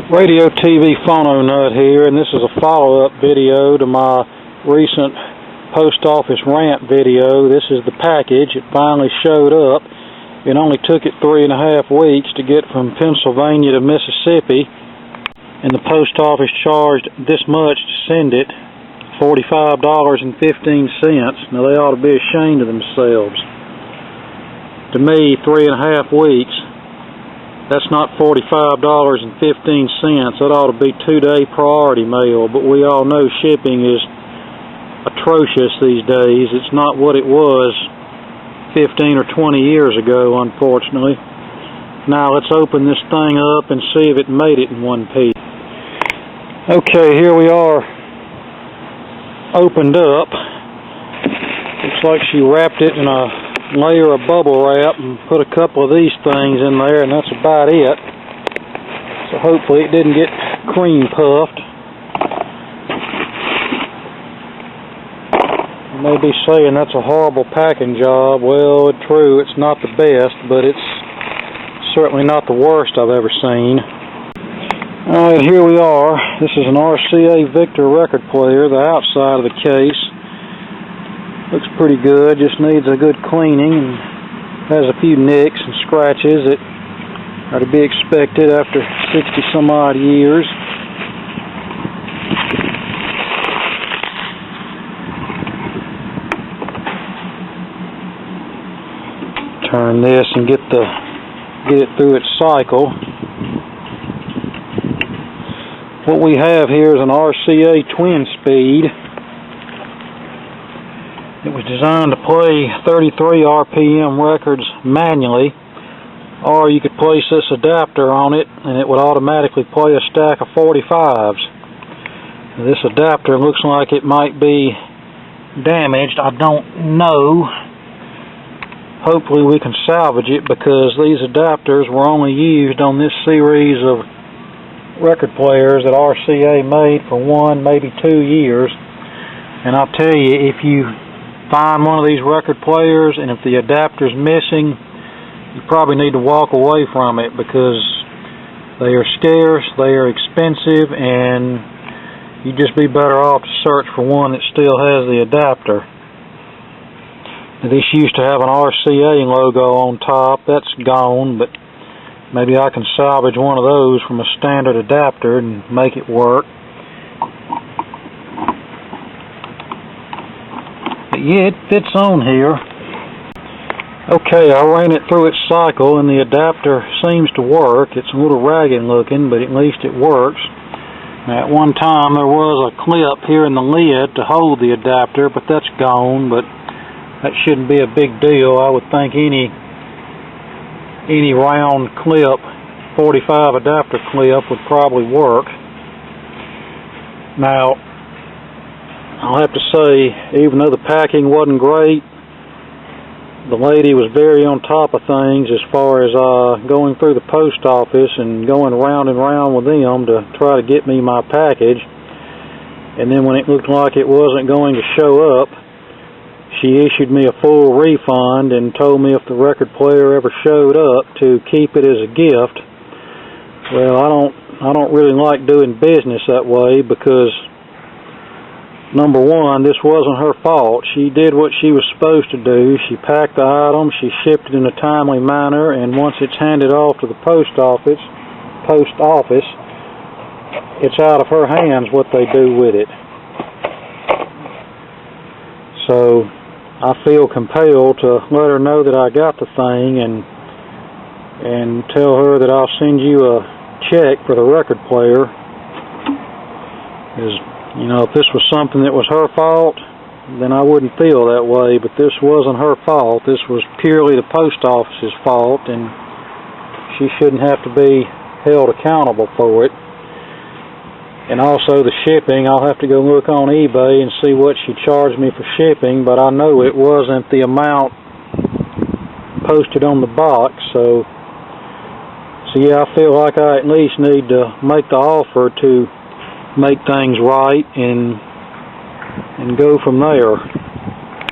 Radio TV Phono Nut here, and this is a follow-up video to my recent post office rant video. This is the package. It finally showed up. It only took it 3.5 weeks to get from Pennsylvania to Mississippi, and the post office charged this much to send it, $45.15. Now they ought to be ashamed of themselves. To me, 3.5 weeks, that's not $45.15. That ought to be 2-day priority mail, but we all know shipping is atrocious these days. It's not what it was 15 or 20 years ago, unfortunately. Now let's open this thing up and see if it made it in one piece. Okay, here we are, opened up. Looks like she wrapped it in a layer of bubble wrap and put a couple of these things in there, and that's about it. So hopefully it didn't get cream puffed. You may be saying that's a horrible packing job. Well, true, it's not the best, but it's certainly not the worst I've ever seen. Alright, here we are. This is an RCA Victor record player, the outside of the case. Looks pretty good, just needs a good cleaning, and has a few nicks and scratches that are to be expected after 60 some odd years. Turn this and get it through its cycle. What we have here is an RCA twin speed. It was designed to play 33 RPM records manually, or you could place this adapter on it and it would automatically play a stack of 45s. This adapter looks like it might be damaged. I don't know. Hopefully we can salvage it, because these adapters were only used on this series of record players that RCA made for 1, maybe 2 years. And I'll tell you, if you find one of these record players and if the adapter's missing, you probably need to walk away from it, because they are scarce, they are expensive, and you'd just be better off to search for one that still has the adapter. Now, this used to have an RCA logo on top. That's gone, but maybe I can salvage one of those from a standard adapter and make it work. Yeah, it fits on here. Okay, I ran it through its cycle and the adapter seems to work. It's a little ragged looking, but at least it works. Now, at one time there was a clip here in the lid to hold the adapter, but that's gone. But that shouldn't be a big deal. I would think any round clip, 45 adapter clip, would probably work. Now, I'll have to say, even though the packing wasn't great, the lady was very on top of things as far as going through the post office and going round and round with them to try to get me my package. And then when it looked like it wasn't going to show up, she issued me a full refund and told me if the record player ever showed up to keep it as a gift. Well, I don't really like doing business that way, because number one, this wasn't her fault. She did what she was supposed to do. She packed the item, she shipped it in a timely manner, and once it's handed off to the post office, it's out of her hands what they do with it. So I feel compelled to let her know that I got the thing, and tell her that I'll send you a check for the record player. You know, if this was something that was her fault, then I wouldn't feel that way, but this wasn't her fault. This was purely the post office's fault, and she shouldn't have to be held accountable for it. And also the shipping, I'll have to go look on eBay and see what she charged me for shipping, but I know it wasn't the amount posted on the box, so yeah, I feel like I at least need to make the offer to make things right and go from there.